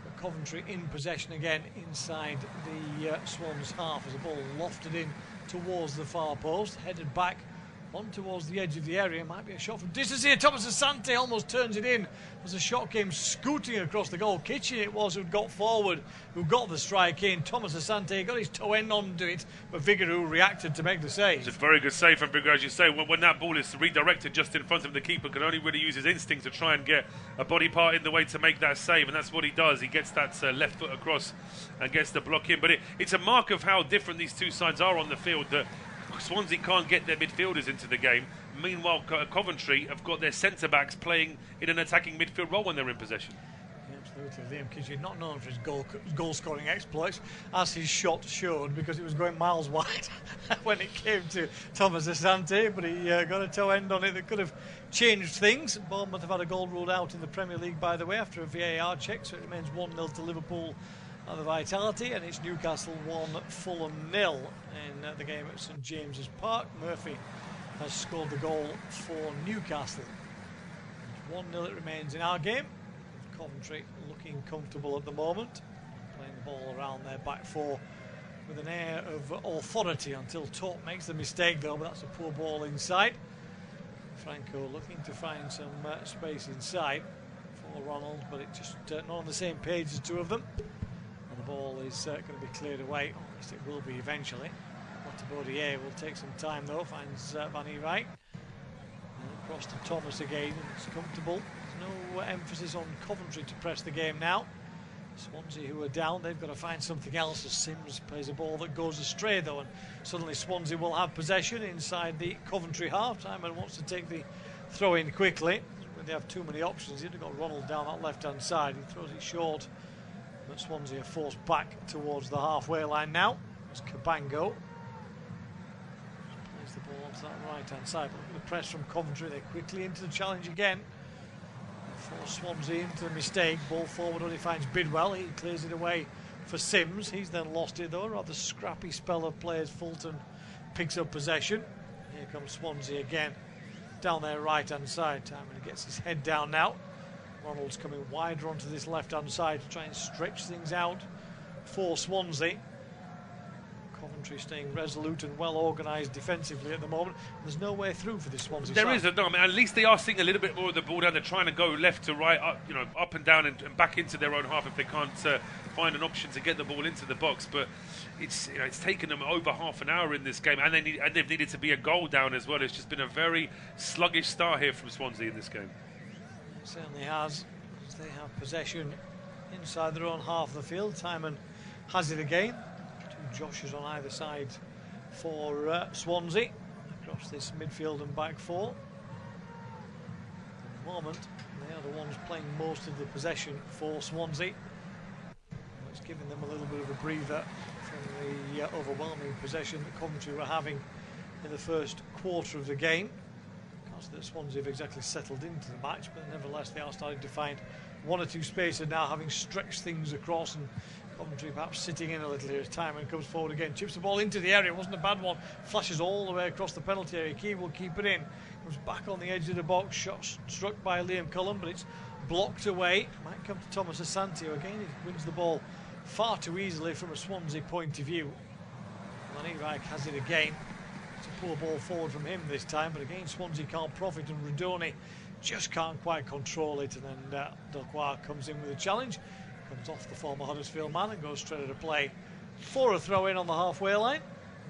[SPEAKER 2] But Coventry in possession again inside the Swans half as the ball lofted in towards the far post, headed back on towards the edge of the area. Might be a shot from distance here. Thomas Asante almost turns it in as the shot came scooting across the goal. Kitchen it was who got forward, who got the strike in. Thomas Asante got his toe end onto it, but Vigouroux reacted to make the save.
[SPEAKER 1] It's a very good save from Vigouroux, as you say. When that ball is redirected just in front of the keeper, can only really use his instinct to try and get a body part in the way to make that save, and that's what he does. He gets that left foot across and gets the block in. But it's a mark of how different these two sides are on the field, that Swansea can't get their midfielders into the game. Meanwhile, Coventry have got their centre-backs playing in an attacking midfield role when they're in possession.
[SPEAKER 2] Yeah, absolutely. Liam Kitchen, not known for his goal-scoring exploits, as his shot showed, because it was going miles wide when it came to Thomas Asante, but he got a toe end on it that could have changed things. Bournemouth have had a goal ruled out in the Premier League, by the way, after a VAR check, so it remains 1-0 to Liverpool at the Vitality, and it's Newcastle 1, Fulham 0 in the game at St James's Park. Murphy has scored the goal for Newcastle. 1-0 it remains in our game. Coventry looking comfortable at the moment, playing the ball around their back four with an air of authority until Torp makes the mistake though, but that's a poor ball inside. Franco looking to find some space inside for Ronald, but it just not on the same page as two of them. And the ball is going to be cleared away, or at least it will be eventually. Latibodiere will take some time though, finds Van Ewijk. And across to Thomas again, and it's comfortable. There's no emphasis on Coventry to press the game now. Swansea, who are down, they've got to find something else as Sims plays a ball that goes astray though, and suddenly Swansea will have possession inside the Coventry half. Timon wants to take the throw in quickly. When they have too many options, he's got Ronald down that left hand side. He throws it short, but Swansea are forced back towards the halfway line now. It's Cabango. Plays the ball onto that right hand side, but look at the press from Coventry. They're quickly into the challenge again. Force Swansea into the mistake. Ball forward only finds Bidwell. He clears it away for Sims. He's then lost it though. Rather scrappy spell of players. Fulton picks up possession. Here comes Swansea again, down their right-hand side. Timon gets his head down now. Ronald's coming wider onto this left-hand side to try and stretch things out for Swansea. Coventry staying resolute and well organised defensively at the moment. There's no way through for this Swansea side.
[SPEAKER 1] There is, no, I mean, at least they are seeing a little bit more of the ball down. They're trying to go left to right, up and down and back into their own half if they can't find an option to get the ball into the box. But it's taken them over half an hour in this game, and they've needed to be a goal down as well. It's just been a very sluggish start here from Swansea in this game.
[SPEAKER 2] It certainly has. As they have possession inside their own half of the field. Timon has it again. Two Joshes on either side for Swansea across this midfield and back four. At the moment, they are the ones playing most of the possession for Swansea. It's giving them a little bit of a breather from the overwhelming possession that Coventry were having in the first quarter of the game. Because that Swansea have exactly settled into the match, but nevertheless they are starting to find one or two spaces now, having stretched things across, and Coventry perhaps sitting in a little here as Timon comes forward again, chips the ball into the area. It wasn't a bad one, flashes all the way across the penalty area. Key will keep it in, comes back on the edge of the box, shot struck by Liam Cullen, but it's blocked away. Might come to Thomas Asante, who again he wins the ball far too easily from a Swansea point of view. Lanivak has it again. It's a poor ball forward from him this time, but again Swansea can't profit, and Radoni just can't quite control it. And then Delquar comes in with a challenge, comes off the former Huddersfield man and goes straight to play for a throw in on the halfway line,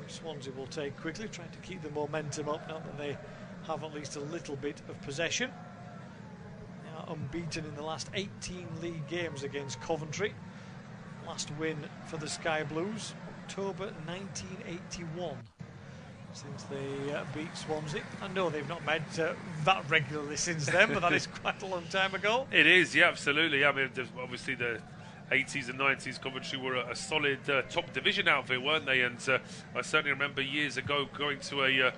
[SPEAKER 2] which Swansea will take quickly, trying to keep the momentum up now that they have at least a little bit of possession. They are unbeaten in the last 18 league games against Coventry. Last win for the Sky Blues, October 1981, since they beat Swansea. I know they've not met that regularly since then, but that is quite a long time ago.
[SPEAKER 1] It is, yeah, absolutely. I mean, obviously the 80s and 90s, Coventry were a solid top division outfit, weren't they? And I certainly remember years ago going to a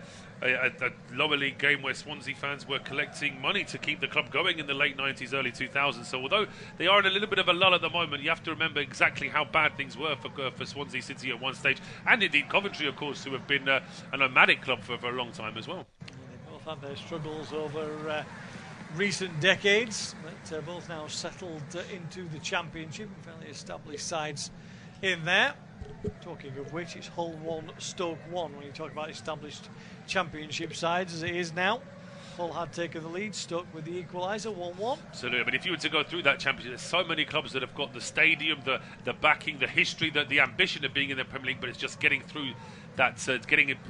[SPEAKER 1] lower league game where Swansea fans were collecting money to keep the club going in the late 90s, early 2000s. So although they are in a little bit of a lull at the moment, you have to remember exactly how bad things were for Swansea City at one stage, and indeed Coventry, of course, who have been a nomadic club for a long time as well.
[SPEAKER 2] Yeah, they both had their struggles over recent decades, but both now settled into the Championship and fairly established sides in there. Talking of which, it's Hull 1, Stoke 1 when you talk about established Championship sides as it is now. Hull had taken the lead, Stoke with the equaliser, 1-1.
[SPEAKER 1] Absolutely. I mean, if you were to go through that Championship, there's so many clubs that have got the stadium, the backing, the history, the ambition of being in the Premier League, but it's just getting through that,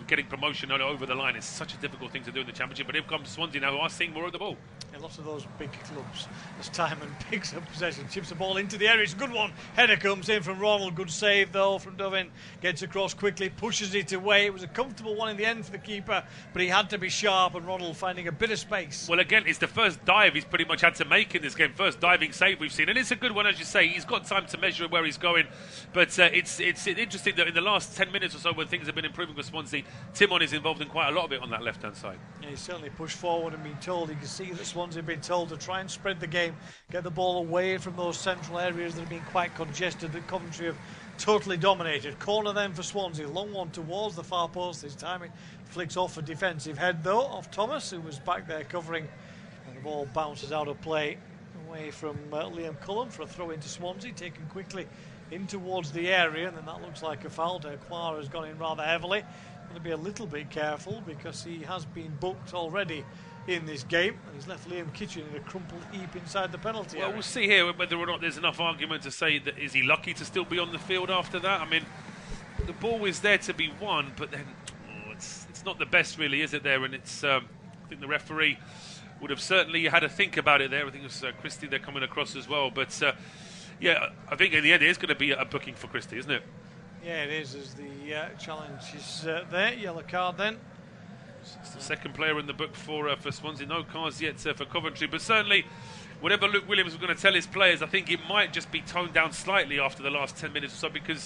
[SPEAKER 1] getting promotion over the line. It's such a difficult thing to do in the Championship. But here comes Swansea now, who are seeing more of the ball.
[SPEAKER 2] And lots of those big clubs. As Timon picks up possession, chips the ball into the area. It's a good one. Header comes in from Ronald. Good save though from Dovin. Gets across quickly, pushes it away. It was a comfortable one in the end for the keeper, but he had to be sharp, and Ronald finding a bit of space.
[SPEAKER 1] Well, again, it's the first dive he's pretty much had to make in this game. First diving save we've seen, and it's a good one, as you say. He's got time to measure where he's going, but it's interesting that in the last 10 minutes or so, when things have been improving for Swansea, Timon is involved in quite a lot of it on that left-hand side.
[SPEAKER 2] Yeah, he's certainly pushed forward and been told. You can see that Swansea have been told to try and spread the game, get the ball away from those central areas that have been quite congested, that Coventry have totally dominated. Corner then for Swansea, long one towards the far post this time. It flicks off a defensive head though off Thomas, who was back there covering, and the ball bounces out of play away from Liam Cullen for a throw into Swansea, taken quickly in towards the area, and then that looks like a foul. Delquar has gone in rather heavily. Going to be a little bit careful because he has been booked already in this game, and he's left Liam Kitchen in a crumpled heap inside the penalty area.
[SPEAKER 1] We'll see here whether or not there's enough argument to say that is he lucky to still be on the field after that. I mean, the ball is there to be won, but then it's not the best, really, is it? There, and it's I think the referee would have certainly had to think about it there. I think it was Christie there coming across as well, but yeah, I think in the end it is going to be a booking for Christie, isn't it?
[SPEAKER 2] Yeah, it is, as the challenge is there. Yellow card then.
[SPEAKER 1] It's the second player in the book for Swansea. No cards yet for Coventry, but certainly whatever Luke Williams was going to tell his players, I think it might just be toned down slightly after the last 10 minutes or so, because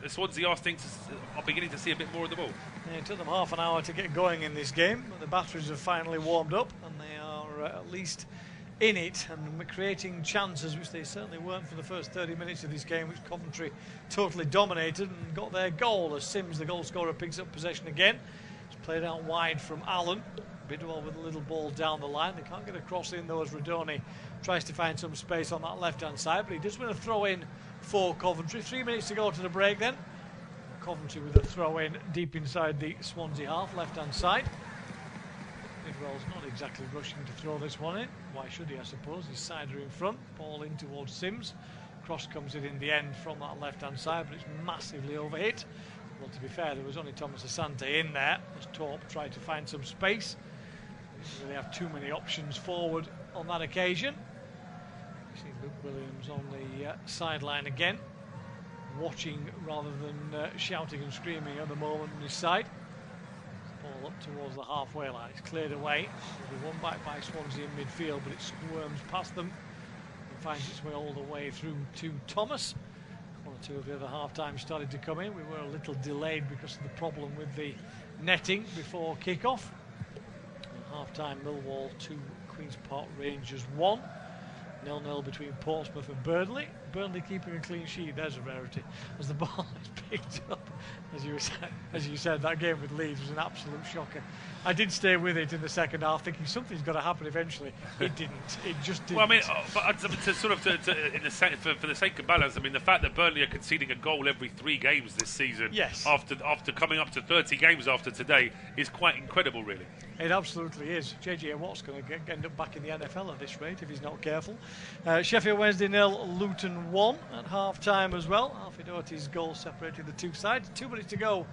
[SPEAKER 1] Swansea are beginning to see a bit more of the ball.
[SPEAKER 2] Yeah, it took them half an hour to get going in this game, but the batteries have finally warmed up, and they are at least in it and creating chances, which they certainly weren't for the first 30 minutes of this game, which Coventry totally dominated and got their goal as Sims, the goal scorer, picks up possession again. It's Played out wide from Allen. Bidwell with a little ball down the line. They can't get a cross in though as Radoni tries to find some space on that left-hand side, but he does win a throw-in for Coventry. 3 minutes to go to the break then. Coventry with a throw-in deep inside the Swansea half, left-hand side. Bidwell's not exactly rushing to throw this one in. Why should he, I suppose? His sider in front, ball in towards Sims. Cross comes in the end from that left-hand side, but it's massively overhit. Well, to be fair, there was only Thomas Asante in there as Torp tried to find some space. They didn't really have too many options forward on that occasion. You see Luke Williams on the sideline again, watching rather than shouting and screaming at the moment on his side. Ball up towards the halfway line. It's cleared away. It'll be won back by Swansea in midfield, but it squirms past them and finds its way all the way through to Thomas. One or two of the other half-time started to come in. We were a little delayed because of the problem with the netting before kick-off. Half-time, Millwall 2, Queen's Park Rangers 1. 0-0 between Portsmouth and Burnley. Burnley keeping a clean sheet, there's a rarity. As the ball is picked up, as you said, that game with Leeds was an absolute shocker. I did stay with it in the second half, thinking something's got to happen eventually. It didn't. It just didn't.
[SPEAKER 1] Well, I mean, for the sake of balance, I mean, the fact that Burnley are conceding a goal every 3 games this season,
[SPEAKER 2] yes,
[SPEAKER 1] after coming up to 30 games after today, is quite incredible, really.
[SPEAKER 2] It absolutely is. JJ Watt's going to end up back in the NFL at this rate if he's not careful. Sheffield Wednesday 0, Luton 1 at half-time as well. Alfie Doherty's goal separated the two sides. 2 minutes to go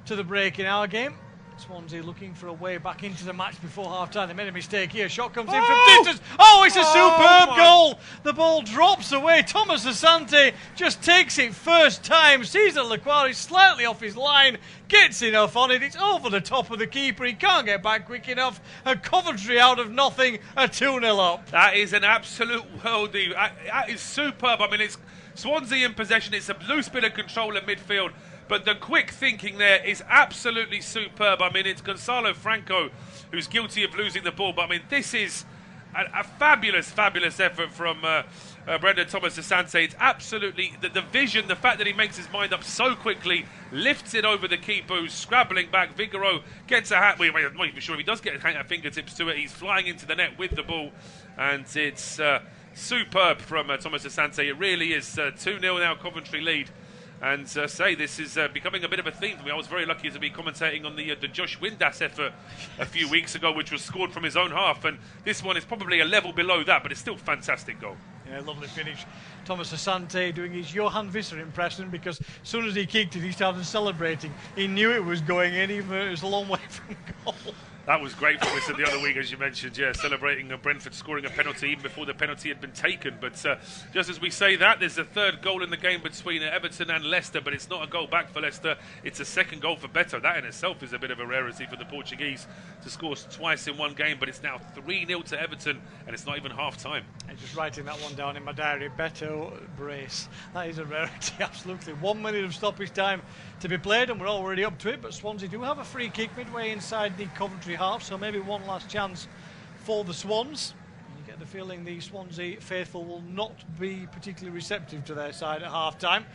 [SPEAKER 2] to the break in our game. Swansea looking for a way back into the match before half-time. They made a mistake here. Shot comes in from distance. Oh, it's a superb goal. The ball drops away. Thomas Asante just takes it first time. Sees that Laquari slightly off his line. Gets enough on it. It's over the top of the keeper. He can't get back quick enough. And Coventry out of nothing are 2-0 up.
[SPEAKER 1] That is an absolute worldie. That is superb. I mean, it's Swansea in possession. It's a loose bit of control in midfield. But the quick thinking there is absolutely superb. I mean, it's Gonzalo Franco who's guilty of losing the ball. But, I mean, this is a fabulous, fabulous effort from Brendan Thomas Asante. It's absolutely the vision, the fact that he makes his mind up so quickly, lifts it over the keeper who's scrabbling back. Vigoro gets a hat. I'm not even sure if he does get a fingertips to it. He's flying into the net with the ball. And it's superb from Thomas Asante. It really is 2-0 now, Coventry lead. And this is becoming a bit of a theme for me. I was very lucky to be commentating on the Josh Windass effort a few weeks ago, which was scored from his own half. And this one is probably a level below that, but it's still a fantastic goal. Yeah,
[SPEAKER 2] lovely finish. Thomas Asante doing his Johan Visser impression, because as soon as he kicked it, he started celebrating. He knew it was going in, even though it was a long way from goal.
[SPEAKER 1] That was great for us the other week, as you mentioned, celebrating Brentford scoring a penalty even before the penalty had been taken. But just as we say that, there's a third goal in the game between Everton and Leicester, but it's not a goal back for Leicester. It's a second goal for Beto. That in itself is a bit of a rarity for the Portuguese to score twice in one game, but it's now 3-0 to Everton, and it's not even half-time.
[SPEAKER 2] I'm just writing that one down in my diary. Beto brace. That is a rarity, absolutely. 1 minute of stoppage time to be played, and we're already up to it, but Swansea do have a free kick midway inside the Coventry half, so maybe one last chance for the Swans. And you get the feeling the Swansea faithful will not be particularly receptive to their side at half-time.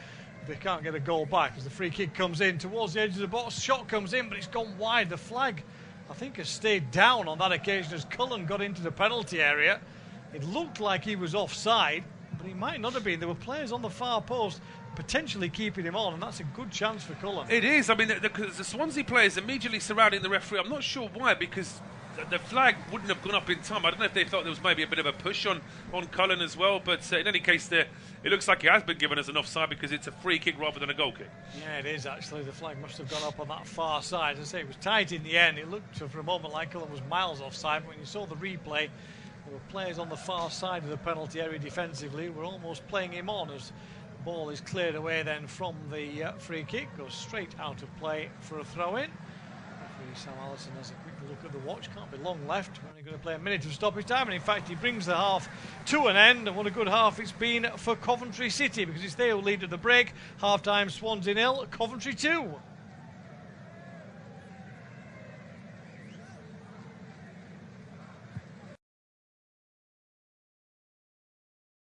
[SPEAKER 2] They can't get a goal back as the free kick comes in towards the edge of the box. Shot comes in, but it's gone wide. The flag, I think, has stayed down on that occasion as Cullen got into the penalty area. It looked like he was offside, but he might not have been. There were players on the far post potentially keeping him on, and that's a good chance for Cullen.
[SPEAKER 1] It is. I mean, the Swansea players immediately surrounding the referee. I'm not sure why, because the flag wouldn't have gone up in time. I don't know if they thought there was maybe a bit of a push on Cullen as well, but in any case, it looks like it has been given as an offside because it's a free kick rather than a goal kick.
[SPEAKER 2] Yeah, it is actually. The flag must have gone up on that far side. As I say, it was tight in the end. It looked for a moment like Cullen was miles offside, but when you saw the replay, there were players on the far side of the penalty area defensively. We're almost playing him on as the ball is cleared away then from the free kick, goes straight out of play for a throw-in. Sam Allison has a quick look at the watch. Can't be long left. We're only going to play a minute of stoppage time, and in fact he brings the half to an end, and what a good half it's been for Coventry City, because it's they who lead at the break. Half time, Swansea 0, Coventry 2.